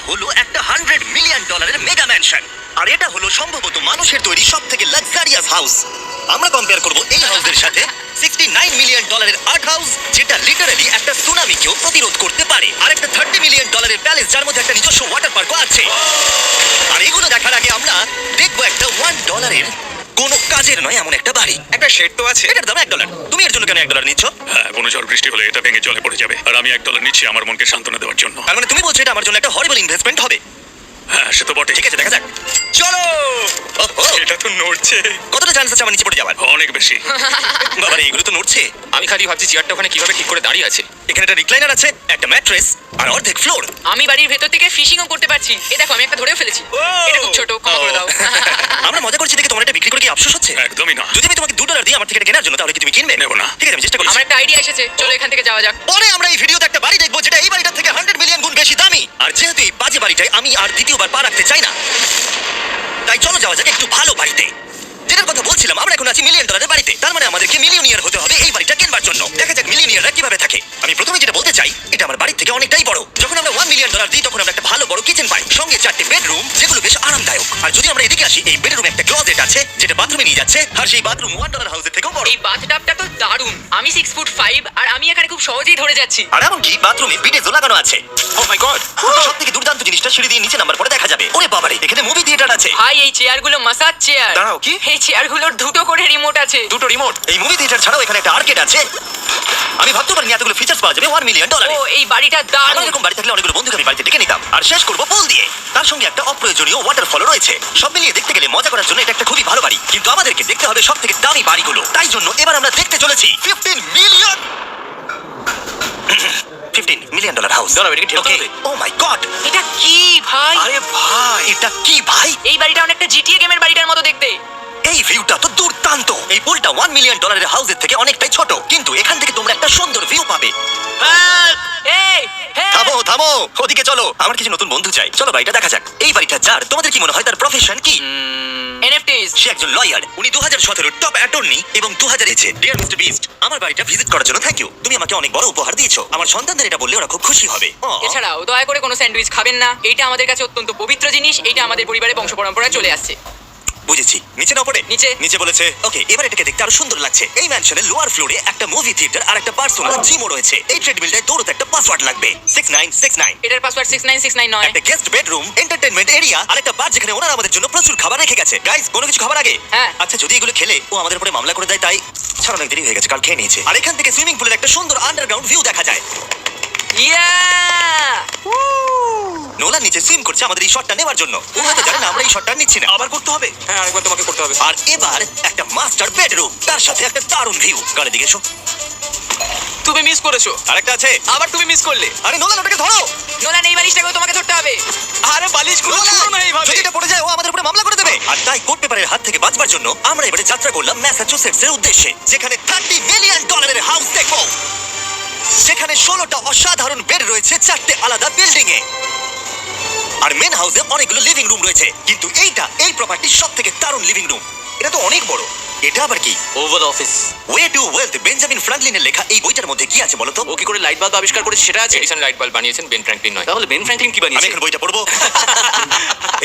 হলো একটা $100 million mega mansion. আর এটা হলো সম্ভবত মানুষের তৈরি সব থেকে লাক্সারিয়াস হাউস। আমরা কম্পেয়ার করব এই হাউসের সাথে $69 মিলিয়ন আর্ট হাউস, যেটা লিটারালি একটা সুনামিকেও প্রতিরোধ করতে পারে, আর একটা $30 মিলিয়ন প্যালেস, যার মধ্যে একটা নিজস্ব ওয়াটার পার্কও আছে। আর এগুলো দেখার আগে আমরা দেখবো একটা $1 কোনো কাজের নয় এমন একটা বাড়ি। একটা শেড তো আছে। এটার দাম $1। তুমি এর জন্য কেন $1 নিচ্ছ? হ্যাঁ, কোনো ঝড় বৃষ্টি হলে এটা ভেঙে জলে পড়ে যাবে, আর আমি $1 নিচ্ছি আমার মনকে সান্ত্বনা দেওয়ার জন্য। তার মানে তুমি বলছো এটা আমার জন্য একটা হরিবল ইনভেস্টমেন্ট হবে? হ্যাঁ, সে তো বটে। ঠিক আছে, দেখা যাক। চলো। ওহো, এটা তো নড়ছে। কতটা চান্স আছে আমার নিচে পড়ে যাওয়ার? অনেক বেশি। বাবারে, এগুলো তো নড়ছে। আমি খালি ভাবছি চেয়ারটা ওখানে কিভাবে ঠিক করে দাঁড়িয়ে আছে। এখানে একটা রিক্লাইনার আছে, একটা ম্যাট্রেস, আর অর্ধেক ফ্লোর। আমি বাড়ির ভেতর থেকে ফিশিংও করতে পারছি। এই দেখো, আমি একটা ধরেও ফেলেছি। এটা খুব ছোট, ক্ষমা করে দাও। আমরা মজা করছি দেখে তোমার এটা বিক্রি করে কি আফসোস হচ্ছে? একদমই না। যদি আমি তোমাকে $2 দিই আমার থেকে এটা কেনার জন্য, তাহলে কি তুমি কিনবে? নেব না। ঠিক আছে, আমি চেষ্টা করছি। আমার একটা আইডিয়া এসেছে, চলো এখান থেকে যাওয়া যাক। পরে আমরা এই ভিডিওতে একটা বাড়ি দেখবো যেটা এই বাড়িটার থেকে 100 মিলিয়ন গুণ বেশি দামি। আর যেহেতু এই বাজে বাড়িটায় আমি আর দ্বিতীয়বার পা রাখতে চাই না, তাই চলো যাওয়া যাক একটু ভালো বাড়িতে। যেটার কথা বলছিলাম, আমরা এখন আছি $1 মিলিয়ন বাড়িতে। তার মানে আমাদেরকে মিলিয়নিয়ার হতে হবে এই বাড়িটা কেনবার জন্য। দেখা যাক মিলিয়নিয়াররা কিভাবে থাকে। আমি প্রথমে যেটা বলতে চাই, এটা আমার বাড়ির থেকে অনেকটাই বড়। যখন আমরা $1 মিলিয়ন দিই তখন আমরা একটা ভালো বড় কিচেন পাই, সঙ্গে 4টে বেডরুম যেগুলো বেশ আরামদায়ক। আর যদি আমরা এদিকে আসি, এই বেডরুমে একটা ক্লোজেট আছে যেটা বাথরুমে নিয়ে যাচ্ছে, আর সেই বাথরুম $1 হাউসের থেকেও বড়। এই বাথটাবটা তো দারুণ। আমি 6'5" আর আমি এখানে খুব সহজেই ধরে যাচ্ছি। আর এমনকি বাথরুমে বিডেজও লাগানো আছে। ও মাই গড। সব থেকে দুর্দান্ত জিনিসটা সিঁড়ি দিয়ে নিচে নাম্বার পরে দেখা যাবে। ওরে বাবারে, এখানে মুভি থিয়েটার আছে। ভাই, এই চেয়ারগুলো মাসাজ চেয়ার। দাঁড়াও, কি? এই চেয়ারগুলোর দুটো করে রিমোট আছে। দুটো রিমোট। এই মুভি থিয়েটার ছাড়াও এখানে একটা আর্কেড আছে। আমি ভাবতে পারিনি এতগুলো ফিচার্স পাওয়া যাবে $1 মিলিয়ন। ও, এই বাড়িটা আমার দারুণ। এরকম বাড়ি থাকলে অনেকগুলো বন্ধুকে আমি বাড়িতে ডেকে নিতাম, আর শেষ করবো পুল দিয়ে। তার সঙ্গে একটা অপ্রয়োজনীয় ওয়াটারফলও রয়েছে। সব মিলিয়ে দেখতে গেলে মজা করার জন্য এটা একটা খুবই ভালো বাড়ি, কিন্তু আমাদেরকে দেখতে হবে সব থেকে দামি বাড়িগুলো। তাই জন্য এবার আমরা দেখতে চলেছি $15 মিলিয়ন হাউস। দাঁড়াও, এটাকে ঠেলতে হবে। ও মাই গড, এটা কি ভাই? আরে ভাই, এটা কি ভাই? এই বাড়িটা অনেকটা জিটিএ গেমের বাড়িটার মতো দেখতে। এই ভিউটা তো দুর্দান্ত। এই পুলটা $1 মিলিয়ন হাউসের থেকে অনেকটাই ছোট, কিন্তু এখান থেকে তোমরা একটা সুন্দর ভিউ পাবে। এই, হ্যাঁ। থামো থামো, ওদিকে চলো, আমার কিছু নতুন বন্ধু চাই। চলো বাড়িটা দেখা যাক। এই বাড়িটা যার, তোমাদের কি মনে হয় তার প্রফেশন কি? NFTs। সে একজন লয়ার। উনি 2017 টপ অ্যাটর্নি এবং 2000 ডিয়ার মিস্টার বিস্ট, আমার বাড়িটা ভিজিট করার জন্য থ্যাংক ইউ। তুমি আমাকে অনেক বড় উপহার দিয়েছো। আমার সন্তানদের এটা বললে ওরা খুব খুশি হবে। এছাড়াও দয়া করে কোনো স্যান্ডউইচ খাবেন না। এইটা আমাদের কাছে অত্যন্ত পবিত্র জিনিস। এইটা আমাদের পরিবারের বংশ পরম্পরায় চলে আসছে। বুঝেছি, নিচে না পড়ে? নিচে। নিচে বলেছে। ওকে, এবার এটাকে দেখতে আরো সুন্দর লাগছে। এই ম্যানশনের লোয়ার ফ্লোরে একটা মুভি থিয়েটার আর একটা পার্সোনাল জিমও রয়েছে। এই ট্রেডমিলটায় দৌড়তে একটা পাসওয়ার্ড লাগবে, 6969। এটার পাসওয়ার্ড 6969 নয়। একটা গেস্ট বেডরুম, এন্টারটেইনমেন্ট এরিয়া, আর একটা বার যেখানে ওনারা আমাদের জন্য প্রচুর খাবার রেখে গেছে। গাইস, কোনো কিছু খাবার আগে? হ্যাঁ। আচ্ছা, যদি এগুলো খেলে ও আমাদের উপরে মামলা করে দেয়, তাই ছাড়, অনেক দেরি হয়ে গেছে, কাল খেয়ে নিয়েছে। আর এখান থেকে সুইমিং পুলের একটা সুন্দর আন্ডারগ্রাউন্ড ভিউ দেখা যায়। ইয়া! নোলান নিচে সুইম করছে আমাদের এই শটটা নেওয়ার জন্য। ও হয়তো জানে না আমরা এই শটটা নিচ্ছি না। আবার করতে হবে। হ্যাঁ, আরেকবার তোমাকে করতে হবে। আর এবার একটা মাস্টার বেডরুম, তার সাথে একটা দারুণ ভিউ। গাড়ি দিকে এসো। তুমি মিস করেছো। আরেকটা আছে। আবার তুমি মিস করলে। আরে নোলান, ওটাকে ধরো। নোলান, এই বালিশটাকেও তোমাকে ধরতে হবে। আরে বালিশগুলো নোলান, ছুঁড়ো না এইভাবে। যদি এটা পড়ে যায় ও আমাদের উপরে মামলা করে দেবে। আর তাই কোর্ট পেপারের হাত থেকে বাঁচবার জন্য আমরা এবারে যাত্রা করলাম ম্যাসাচুসেটসের উদ্দেশ্যে, যেখানে $30 মিলিয়ন হাউস দেখবো, যেখানে 16টা অসাধারণ বেড রয়েছে 4টে আলাদা বিল্ডিং এ। আর মেন হাউসে অনেকগুলো লিভিং রুম রয়েছে, কিন্তু এই প্রপার্টির সবথেকে দারুণ লিভিং রুম। এটা তো অনেক বড়। এটা আবার কি? Oval Office. Way to Wealth, Benjamin ফ্রাঙ্কলিনের লেখা এই বইটার মধ্যে কি আছে বলো তো? ও কি করে লাইট বাল্ব আবিষ্কার করেছে সেটা আছে। এডিসন লাইট বাল্ব বানিয়েছেন, বেন ফ্র্যাঙ্কলিন নয়। তাহলে বেন ফ্র্যাঙ্কলিন কি আমি বানিয়েছে? এখন বইটা পড়বো।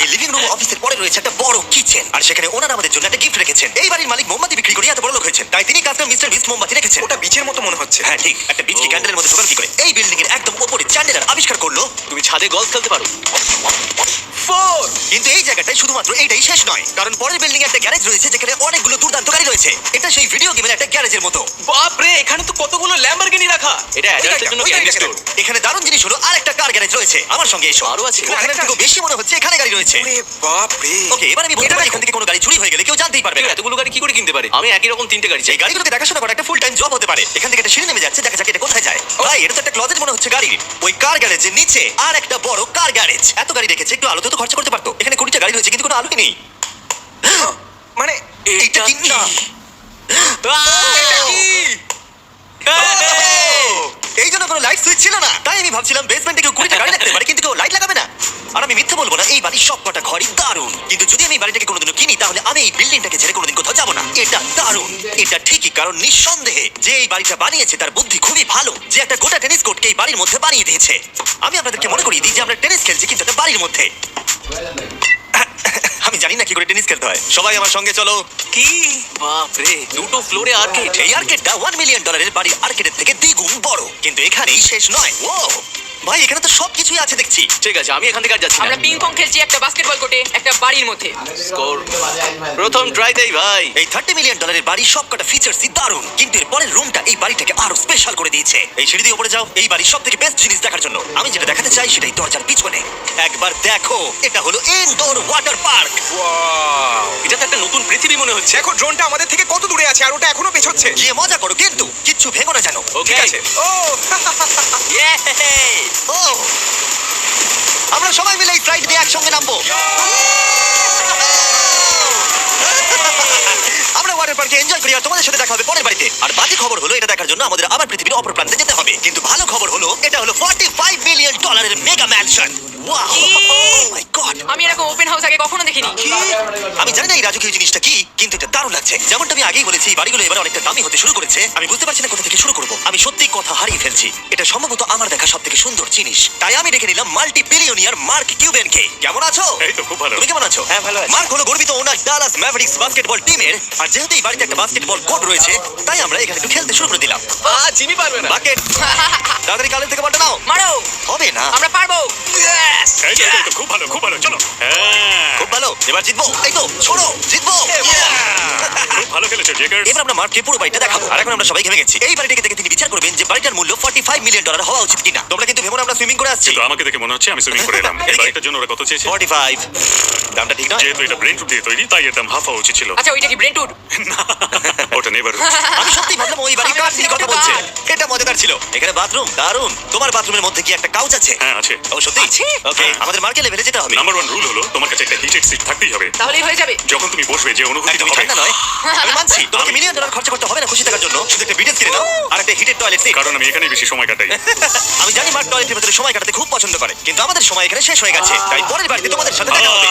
এই লিভিং রুম অফিসের পরে রয়েছে একটা বড় কিচেন, আর সেখানে ওনারা আমাদের জন্য একটা গিফট রেখেছেন। এই বাড়ির মালিক মোমবাতি বিক্রি করে এত বড় লোক হয়েছেন, তাই তিনি কাস্টম মিস্টার বিস্ট মোমবাতি রেখেছেন। ওটা বিচের মতো মনে হচ্ছে। হ্যাঁ ঠিক, একটা বীজকে ক্যান্ডেলের মধ্যে ঢোকানো কি করে? এই বিল্ডিং এর একদম উপরে চ্যান্ডেলার আবিষ্কার করলো তুমি ছাদে গলফ খেলতে পারো। কিন্তু এই জায়গাটায় শুধুমাত্র এইটাই শেষ নয়, কারণ পরের বিল্ডিং এ একটা গ্যারেজ রয়েছে যেখানে অনেকগুলো দুর্দান্ত গাড়ি রয়েছে। এটা সেই ভিডিও গেমের একটা গ্যারেজের মতো। বাপ রে, এখানে তো কতগুলো ল্যাম্বরগিনি রাখা। এটা অ্যাডাল্টদের জন্য ক্যান্ডি স্টোর। এখানে দারুণ জিনিস হলো আর একটা কার গ্যারেজ রয়েছে। আমার সঙ্গে এসো। আরো আছে? ওখানে থেকে বেশি মনে হচ্ছে এখানে গাড়ি রয়েছে। ওরে বাপ রে। ওকে, এবার আমি বলতে পারি এখান থেকে কোনো গাড়ি চুরি হয়ে গেলে কেউ জানতেই পারবে কেউ না। এতগুলো গাড়ি কি করে কিনতে পারে? আমি একই রকম 3টে গাড়ি চাই। এই গাড়িগুলোকে দেখাশোনা করা একটা ফুল টাইম জব হতে পারে। এখান থেকে একটা সিঁড়ি নেমে যাচ্ছে, দেখা যাক এটা কোথায় যায়। ভাই, এটা তো একটা ক্লজেট মনে হচ্ছে গাড়ির। ওই কার গ্যারেজের নিচে আর একটা বড় কার গ্যারেজ। এত গাড়ি রেখেছে, একটু আলোতে তো খরচা করতে পারতো। এখানে 20টা গাড়ি রয়েছে কিন্তু কোনো আলোই নেই। মানে এইটা কি না? এটা কি? এই জন্য কোনো লাইট সুইচ ছিল না, তাই আমি ভাবছিলাম বেসমেন্টে কেউ 20টা গাড়ি রাখতে পারে, কিন্তু কেউ লাইট লাগাবে না। আর আমি মিথ্যে বলবো না, এই বাড়ির সবকটা ঘরই দারুণ। কিন্তু যদি আমি এই বাড়িটাকে কোনোদিনও কিনি তাহলে আমি এই বিল্ডিংটাকে ছেড়ে কোনোদিন কোথাও যাবো না। এটা দারুণ, এটা ঠিকই, কারণ নিঃসন্দেহে যে এই বাড়িটা বানিয়েছে তার বুদ্ধি খুবই ভালো, যে একটা গোটা টেনিস কোর্টকে এই বাড়ির মধ্যে বানিয়ে দিয়েছে। আমি আপনাদেরকে মনে করিয়ে দিই যে আমরা টেনিস খেলছি কিন্তু একটা বাড়ির মধ্যে। আমি জানি না কি করে টেনিস খেলতে হয়, সবাই আমার সঙ্গে চলো। কি বাপরে, দুটো ফ্লোরে আর্কেড। এই আর্কেডটা $1 মিলিয়ন বাড়ির আর্কেডের থেকে দ্বিগুণ বড়। কিন্তু এখানেই শেষ নয়। ও ভাই, এখানে তো সবকিছুই আছে দেখছি। ঠিক আছে, আমি এখান থেকে আর যাচ্ছি না। আমরা পিং পং খেলছি একটা বাস্কেটবল কোর্টে একটা বাড়ির মধ্যে। স্কোর প্রথম ট্রাইতেই ভাই। এই $30 মিলিয়ন বাড়ির সবকটা ফিচার্সই দারুণ, কিন্তু এর পরের রুমটা এই বাড়িটাকে আরো স্পেশাল করে দিয়েছে। এই সিঁড়ি দিয়ে উপরে যাও এই বাড়ির সবথেকে বেস্ট জিনিস দেখার জন্য। আমি যেটা দেখাতে চাই সেটাই দরজার পিছনে। একবার দেখো, এটা হলো ইনডোর ওয়াটার পার্ক। এটা তো একটা নতুন পৃথিবী মনে হচ্ছে। দেখো ড্রোনটা আমাদের থেকে কত দূরে আছে আর ওটা এখনো পেছচ্ছে। গিয়ে মজা করো, কিন্তু কিচ্ছু ভেঙো না জানো। ওকে ঠিক আছে। ও ও, আমরা সবাই মিলে এই ফ্লাইট দিয়ে একসঙ্গে নামবো। আমরা ওয়াটার পার্কে এনজয় করি আর তোমাদের সাথে দেখা হবে পরের বাড়িতে। আর বাকি খবর হলো, এটা দেখার জন্য আমাদের আবার পৃথিবীর অপর প্রান্তে যেতে হবে। কিন্তু ভালো খবর হলো, এটা হলো $45 মিলিয়ন মেগা ম্যানশন। ওয়াও, ও মাই গড! আমি এরকম ওপেন হাউস আগে কখনো দেখিনি। আমি জানি না এই রাজকীয় জিনিসটা কি, কিন্তু এটা দারুণ লাগছে। যেমনটা আমি আগেই বলেছি, এই বাড়িগুলো এবার অনেকটা দামি হতে শুরু করেছে। আমি বুঝতে পারছি না কোথা থেকে শুরু করব। আমি সত্যি কথা হারিয়ে ফেলছি। এটা সম্ভবত আমার দেখা সবথেকে সুন্দর জিনিস। তাই আমি ডেকে নিলাম মাল্টি বিলিয়নিয়ার মার্ক কিউবেনকে। কেমন আছো? এই তো খুব ভালো। তুমি কেমন আছো? হ্যাঁ, ভালো আছি। মার্ক হলো গর্বিত ওনার ডালাস ম্যাভরিক্স বাস্কেটবল টিমের। আর যেহেতু এই বাড়িতে একটা বাস্কেটবল কোর্ট রয়েছে, তাই আমরা এখানে একটু খেলতে শুরু করে দিলাম। জিমি পারবে না। বাকেট, তাড়াতাড়ি কালের থেকে বলটা নাও। মারো, হবে না। আমরা পারবো। এই তো খুব ভালো, খুব ভালো, চলো। হ্যাঁ, খুব ভালো, এবার জিতবো। এই তো ছোড়ো, জিতবো। খুব ভালো খেলেছো জেগার্স। এবার আমরা মার্ককে পুরো বাড়িটা দেখাবো। আর এখন আমরা সবাই ঘেমে গেছি। এই বাড়িটাকে দেখে তিনি বিচার করবেন যে বাড়িটার মূল্য $45 মিলিয়ন হওয়া উচিত কিনা। তোমরা কিন্তু ভেবো না আমরা সুইমিং করে আসছি। কিন্তু আমাকে দেখে মনে হচ্ছে আমি সুইমিং করে এলাম। এই বাড়িটার জন্য ওরা কত চেয়েছে? 45, দামটা ঠিক নয়? যেহেতু এটা ব্রেন টুট দিয়ে তৈরি, তাই এর দাম হাফ হওয়া উচিত ছিল। আচ্ছা, ওইটা কি ব্রেন্টউড? ওটা নেভার। আমি সত্যি ভাবলাম ওই বাড়ির কার নিয়ে কথা বলছে। এটা মজাদার ছিল। এখানে বাথরুম দারুণ। তোমার বাথরুমের মধ্যে কি একটা কাউচ আছে? হ্যাঁ আছে। ও সত্যি? আছে? ওকে, আমাদের মার্কে লেভেলে যেতে হবে। নাম্বার 1 রুল হলো তোমার কাছে একটা হিটেড সিট থাকতেই হবে। তাহলেই হয়ে যাবে। যখন তুমি বসবে যে অনুভূতিটা তুমি হবে। ঠান্ডা নয়, আমি মানছি। তোমাকে $1 মিলিয়ন খরচা করতে হবে না খুশি থাকার জন্য। শুধু একটা বিডেস কিনে নাও আর একটা হিটেড টয়লেট সিট। কারণ আমি এখানেই বেশি সময় কাটাই। আমি জানি মার্ক টয়লেটের ভেতরে সময় কাটাতে খুব পছন্দ করে, কিন্তু আমাদের সময় এখানে শেষ হয়ে গেছে। তাই পরের বাড়িতে তোমাদের সাথে দেখা হবে।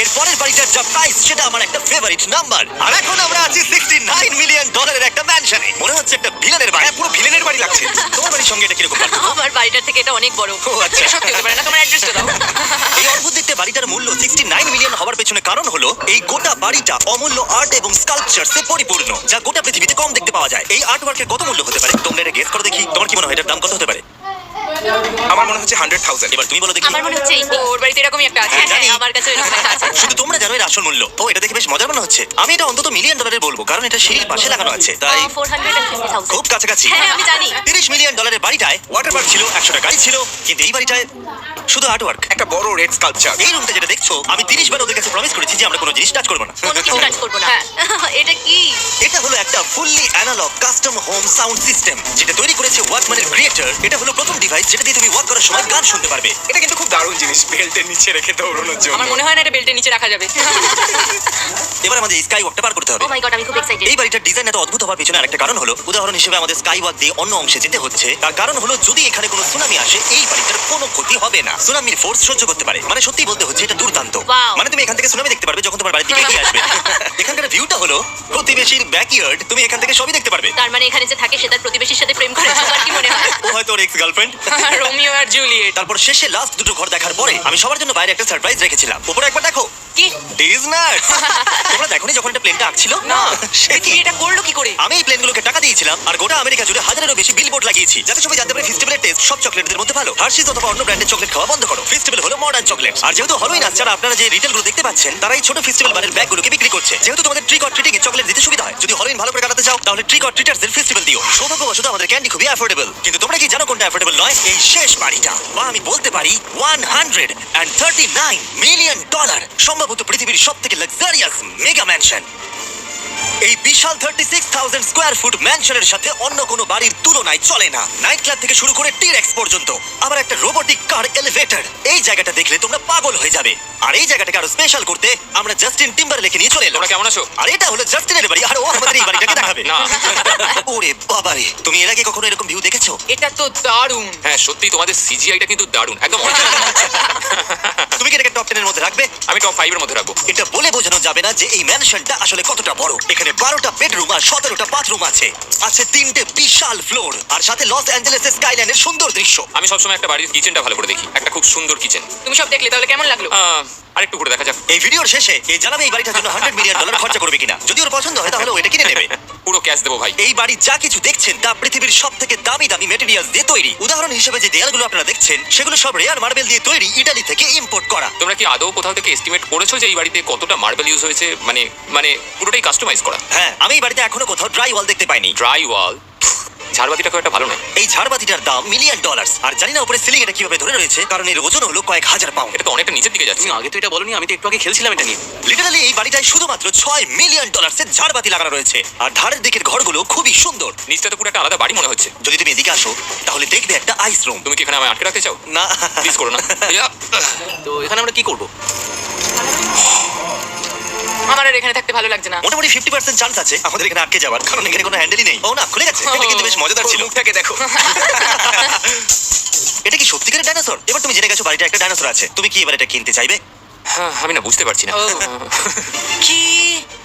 এর পরের বাড়িটার যা প্রাইস সেটা আমার একটা ফেভারিট নাম্বার। আর এখন আমরা আছি $69 মিলিয়ন একটা ম্যানশনে। মনে হচ্ছে একটা ভিলেনের বাড়ি। হ্যাঁ, পুরো ভিলেনের বাড়ি লাগছে। তোমার বাড়ির সঙ্গে এটা কিরকম লাগছে? আমার বাড়িটার থেকে এটা অনেক বড়। ও আচ্ছা। এটা সত্যি হতে পারে না, তোমার অ্যাড্রেসটা দাও। এই অদ্ভুত দেখতে বাড়িটার মূল্য $69 মিলিয়ন হওয়ার পেছনে কারণ হলো এই গোটা বাড়িটা অমূল্য আর্ট এবং স্কাল্পচারসে পরিপূর্ণ, যা গোটা পৃথিবীতে কম দেখতে পাওয়া যায়। এই আর্ট ওয়ার্কের কত মূল্য হতে পারে তোমরা এটা গেস করো দেখি। তোমার কি মনে হয় এটার দাম কত হতে পারে? আমার মনে হচ্ছে 100,000। এবার তুমি বলো দেখি। আমার মনে হচ্ছে ও, ওর বাড়িতে এরকমই একটা আছে। হ্যাঁ, জানি। হ্যাঁ, আমার কাছে এরকম একটা আছে। শুধু তোমরা জানো এর আসল মূল্য। ও, এটা দেখে বেশ মজার মনে হচ্ছে। আমি এটা অন্তত $1 মিলিয়ন বলবো, কারণ এটা সিঁড়ির পাশে লাগানো আছে। তাই 450,000। খুব কাছাকাছি। হ্যাঁ, আমি জানি। $30 মিলিয়ন বাড়িটায় ওয়াটার পার্ক ছিল, 100টা গাড়ি ছিল, কিন্তু এই বাড়িটায় শুধু আর্ট ওয়ার্ক। একটা বড় রেড স্কাল্পচার। এই রুমটা যেটা দেখছো, আমি 30 বার ওদের কাছে প্রমিস করেছি যে আমরা কোনো জিনিস টাচ করবো না। কোনো কিছু টাচ করবো না। হ্যাঁ। এটা কি? এটা হলো একটা fully analogue custom home sound system, যেটা তৈরি করেছে ওয়াকম্যানের ক্রিয়েটর। এটা হলো প্রথম ডিভাইস যেটা দিয়ে তুমি ওয়াক করার সময় গান শুনতে পারবে। এটা কিন্তু খুব দারুণ জিনিস, বেল্টের নিচে রেখে দৌড়ানোর জন্য। আমার মনে হয় না এটা বেল্টের নিচে রাখা যাবে। এবার আমাদের স্কাই ওয়াকটা পার করতে হবে। ও মাই গড, আমি খুব এক্সাইটেড। এই বাড়িটার ডিজাইন এত অদ্ভুত হওয়ার পিছনে আরেকটা কারণ হলো, উদাহরণ হিসেবে আমাদের স্কাই ওয়াক দিয়ে অন্য অংশে যেতে হচ্ছে। তার কারণ হলো যদি এখানে কোনো সুনামি আসে এই বাড়িটার কোনো ক্ষতি হবে না। সুনামির ফোর্স সহ্য করতে পারে। মানে সত্যি বলতে হচ্ছে এটা দুর্দান্ত। Wow. মানে তুমি এখান থেকে সুনামি দেখতে পারবে যখন তোমার বাড়ির দিকে এগিয়ে আসবে। এখানকার ভিউটা হলো প্রতিবেশীর ব্যাকইয়ার্ড। তুমি এখান থেকে সবই দেখতে পারবে। তার মানে এখানে যে থাকে সে তার প্রতিবেশীর সাথে প্রেম করে, তোমার কি মনে হয়? ও হয়তো ওর এক্স গার্লফ্রেন্ড। রোমিও আর জুলিয়েট। তারপর শেষে লাস্ট দুটো ঘর দেখার পরে আমি সবার জন্য বাইরে একটা সারপ্রাইজ রেখেছিলাম। উপরে একবার দেখো। কি? ডিজনার। তোমরা দেখোনি যখন এটা প্লেনটা আঁকছিল? না, সে কি? এটা করলো কি করে? আমি এই প্লেনগুলোকে টাকা দিয়েছিলাম আর গোটা আমেরিকা জুড়ে হাজারেরও বেশি বিলবোর্ড লাগিয়েছি, যাতে সবাই জানতে পারে ফেস্টিভ্যালের টেস্ট সব চকলেটদের মধ্যে ভালো। হার্শিস অথবা অন্য ব্র্যান্ডের চকলেট খাওয়া বন্ধ করো। ফেস্টিভ্যাল হলো মডার্ন চকলেট। আর যেহেতু হলোইন আসছে, আর আপনারা যে রিটেলগুলো দেখতে পাচ্ছেন তারা এই ছোট ফেস্টিভ্যাল বারের ব্যাগগুলোকে বিক্রি করছে। যেহেতু তোমাদের trick or treating A chocolate দিতে সুবিধা হয়, যদি হলোইন ভালো করে কাটাতে চাও তাহলে ট্রিক অর ট্রিটার্সদের ফেস্টিভ্যাল দিও। সৌভাগ্যবশত আমাদের ক্যান্ডি খুবই অ্যাফোর্ডেবল। কিন্তু তোমরা কি জানো কোনটা অ্যাফোর্ডেবল নয়? এই শেষ বাড়িটা, বা আমি বলতে পারি $139 মিলিয়ন, সম্ভবত পৃথিবীর সবথেকে লাক্সারিয়াস মেগা ম্যানশন। এই বিশাল 36,000 স্কয়ার ফুট ম্যানশনের সাথে অন্য কোনো বাড়ির তুলনায় চলে না। নাইট ক্লাব থেকে শুরু করে টিরেক্স পর্যন্ত, আবার একটা রোবোটিক কার এলিভেটর। এই জায়গাটা দেখলে তোমরা পাগল হয়ে যাবে। আর এই জায়গাটাকে আরো স্পেশাল করতে আমরা জাস্টিন টিম্বারলেকে নিয়ে চলে এলাম। তোমরা কেমন আছো? আর এটা হলো জাস্টিনের বাড়ি, আর ও আমাদের এই বাড়িটাকে দেখাবে। না। ওরে বাবারে, তুমি এর আগে কখনো এরকম ভিউ দেখেছো? এটা তো দারুণ। হ্যাঁ সত্যি, তোমাদের সিজিআইটা কিন্তু দারুণ, একদম original। মধ্যে রাখবে? আমি টপ 5 এর মধ্যে রাখবো। এটা বলে বোঝানো যাবে না যে এই ম্যানশনটা আসলে কতটা বড়। এখানে 12টা বেডরুম আর 17টা বাথরুম আছে। আছে 3টে বিশাল ফ্লোর আর সাথে লস অ্যাঞ্জেলেসের স্কাইলাইনের সুন্দর দৃশ্য। আমি সবসময় একটা বাড়ির কিচেনটা ভালো করে দেখি। একটা খুব সুন্দর কিচেন। তুমি সব দেখলে তাহলে কেমন লাগলো? আরেকটু করে দেখা যাক। এই ভিডিওর শেষে এই জানাবে এই বাড়িটার জন্য $100 মিলিয়ন খরচা করবে কিনা। যদি ওর পছন্দ হয় তাহলে ও এটা কিনে নেবে। পুরো ক্যাশ দেবো ভাই। এই বাড়ি যা কিছু দেখছেন তা পৃথিবীর সব থেকে দামি দামি মেটেরিয়ালস দিয়ে তৈরি। উদাহরণ হিসেবে যে দেয়ালগুলো আপনারা দেখছেন সেগুলো সব রেয়ার মার্বেল দিয়ে তৈরি, ইতালি থেকে ইম্পোর্ট করা। তোমরা কি আদৌ কোথাও থেকে এস্টিমেট করেছো যে এই বাড়িতে কতটা মার্বেল ইউজ হয়েছে? মানে পুরোটাই কাস্টমাইজ করা। হ্যাঁ, আমি এই বাড়িতে এখনো কোথাও ড্রাই ওয়াল দেখতে পাইনি। ড্রাই ওয়াল। ঝাড়বাতিটা খুব একটা ভালো নয়। এই ঝাড়বাতিটার দাম $1 মিলিয়ন। আর জানি না উপরে সিলিং এটা কিভাবে ধরে রয়েছে, কারণ এর ওজন হলো কয়েক হাজার পাউন্ড। এটা তো অনেকটা নিচের দিকে যাচ্ছে। তুমি আগে তো এটা বলনি, আমি তো একটু আগে খেলছিলাম এটা নিয়ে। লিটারালি এই বাড়িটায় শুধুমাত্র $6 মিলিয়ন এর ঝাড়বাতি লাগানো রয়েছে। আর ধারের দিকের ঘরগুলো খুবই সুন্দর। নিচটা তো পুরো একটা আলাদা বাড়ি মনে হচ্ছে। যদি তুমি এদিকে আসো তাহলে দেখবে একটা আইস রুম। তুমি কি এখানে আমায় আটকে রাখতে চাও? না, প্লিজ করো না। ইয়া। তো এখানে আমরা কি করব? আমার আর এখানে থাকতে ভালো লাগছে না। মোটামুটি 50% চান্স আছে আমাদের এখানে আটকে যাওয়ার, কারণ এখানে কোনো হ্যান্ডেলই নেই। ও না, খুলে গেছে। এটা কিন্তু বেশ মজাদার ছিল। মুখটাকে দেখো। এটা কি সত্যিকারের ডাইনোসর? এবার তুমি জেনে গেছো বাড়িটা একটা ডাইনোসর আছে। তুমি কি এবার এটা কিনতে চাইবে? হ্যাঁ, আমি না বুঝতে পারছি না। কি?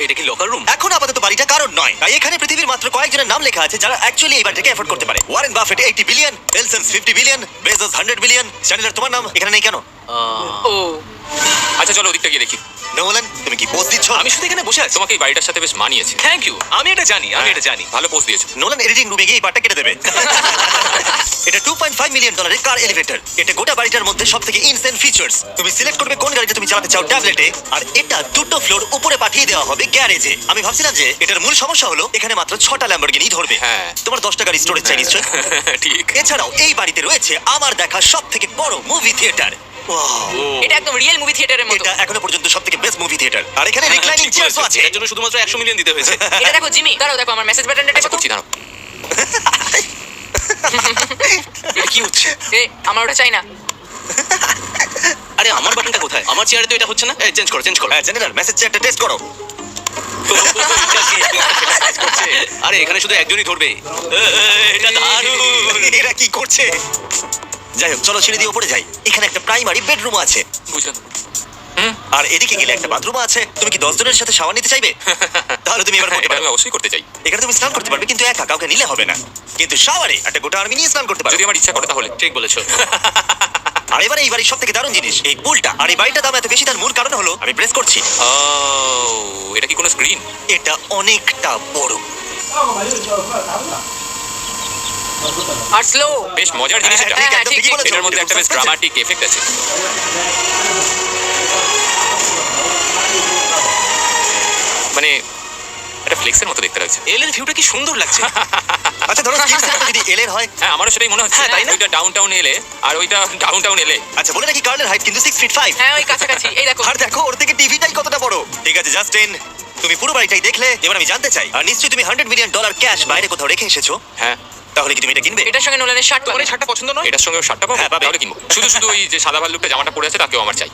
এটা কি লকার রুম? এখন আপাতত বাড়িটা কারণ নয়, তাই এখানে পৃথিবীর মাত্র কয়েকজনের নাম লেখা আছে যারা অ্যাকচুয়ালি এই বাড়িটাকে এফোর্ড করতে পারে। Warren Buffett 80 billion, এলসন্স 50 billion, Bezos 100 billion. চ্যানেলার, তোমার নাম এখানে নেই কেন? ও আচ্ছা চলো ওদিকটা গিয়ে দেখি। নোলান, তুমি কি পোজ দিচ্ছ? আমি শুধু এখানে বসে আছি। তোমাকে এই বাড়িটার সাথে বেশ মানিয়েছে। Thank you. আমি এটা জানি, আমি এটা জানি। ভালো পোস্ট দিয়েছো। নোলান এডিটিং রুমে গিয়ে এই পার্টটা কেটে দেবে। এটা $2.5 মিলিয়ন কার এলিভেটর। এটা গোটা বাড়িটার মধ্যে সবথেকে ইনসেন ফিচার্স। তুমি সিলেক্ট করবে কোন গাড়িটা তুমি চালাতে চাও ট্যাবলেটে, আর এটা 2টো ফ্লোর উপরে পাঠিয়ে দেওয়া হবে গ্যারেজে। আমি ভাবছিলাম যে এটার মূল সমস্যা হলো এখানে মাত্র 6টা ল্যাম্বরগিনি ধরবে। হ্যাঁ। তোমার 10টা গাড়ি স্টোরেজ চাই নিশ্চয়। ঠিক। এছাড়াও এই বাড়িতে রয়েছে আমার দেখা সবথেকে বড় মুভি থিয়েটার। এটা একদম রিয়েল মুভি থিয়েটারের মতো। এটা এখনো পর্যন্ত সবথেকে বেস্ট মুভি থিয়েটার। আর এখানে রিক্লাইনিং চেয়ারও আছে। এর জন্য শুধুমাত্র 100 মিলিয়ন দিতে হয়েছে। এটা দেখো জিমি, দাঁড়াও দেখো আমার মেসেজ বাটনটা আচ্ছা টেপো তো। করছি, দাঁড়াও। এটা কি হচ্ছে? এ আমার ওটা চাই না। আরে আমার বাটনটা কোথায়? আমার চেয়ারে তো এটা হচ্ছে না। এই চেঞ্জ করো, চেঞ্জ করো। হ্যাঁ, জেনারেল মেসেজ চেয়ারটা টেস্ট করো। আরে এখানে শুধু একজনই ধরবে। এটা দারুণ। এরা কি করছে? যাই হোক, চলো সিঁড়ি দিয়ে উপরে যাই। এখানে একটা প্রাইমারি বেডরুম আছে, বুঝলাম। আর এদিকে গেলে একটা বাথরুম আছে। তুমি কি 10 জনের সাথে শাওয়ার নিতে চাইবে? তাহলে তুমি এবার করতে এটা আমি পারো। অবশ্যই করতে চাই। এখানে তুমি স্নান করতে পারবে, কিন্তু একা কাউকে নিলে হবে না। কিন্তু শাওয়ারে একটা গোটা আর্মি নিয়ে স্নান করতে পারবে। যদি আমার ইচ্ছা করে তাহলে। ঠিক বলেছো। আর এবারে এই বাড়ির সবথেকে দারুণ জিনিস এই পুলটা। আর এই বাড়িটার দাম এত বেশি তার মূল কারণ হলো, আমি প্রেস করছি, ও, এটা কি কোনো স্ক্রিন? এটা অনেকটা বড়। আর স্লো। বেশ মজার জিনিস এটা। ঠিক, হ্যাঁ, একদম ঠিক, ঠিকই ঠিক। বলেছো। এটার মধ্যে একটা বেশ Suspension। ড্রামাটিক এফেক্ট আছে। মানে এটা ফ্লেক্সের মতো দেখতে লাগছে। এলের ভিউটা কি সুন্দর লাগছে। আচ্ছা, ধরো স্কিপসের মতো যদি এলের হয়। হ্যাঁ, আমারও সেটাই মনে হচ্ছে। হ্যাঁ, তাই না? ওইটা ডাউনটাউন এলে আর ওইটা ডাউনটাউন এলে। আচ্ছা, বলে রাখি কার্লের হাইট কিন্তু 6 ফিট 5। হ্যাঁ ওই কাছাকাছি। এই দেখো। আর দেখো ওর থেকে টিভিটাই কতটা বড়। ঠিক আছে জাস্টিন, তুমি পুরো বাড়িটাই দেখলে। এবার আমি জানতে চাই, আর নিশ্চয়ই তুমি $100 মিলিয়ন ক্যাশ বাইরে কোথাও রেখে এসেছো, হ্যাঁ, তাহলে কি তুমি এটা কিনবে? এটার সঙ্গে নোলানের শার্ট তোমার এই শার্টটা পছন্দ নয়? এটার সঙ্গে শার্টটা পাবো, হ্যাঁ, পাবে। তাহলে কিনবো। শুধু শুধু ওই যে সাদা ভাল্লুকটা জামাটা পরে আছে তাকেও আমার চাই।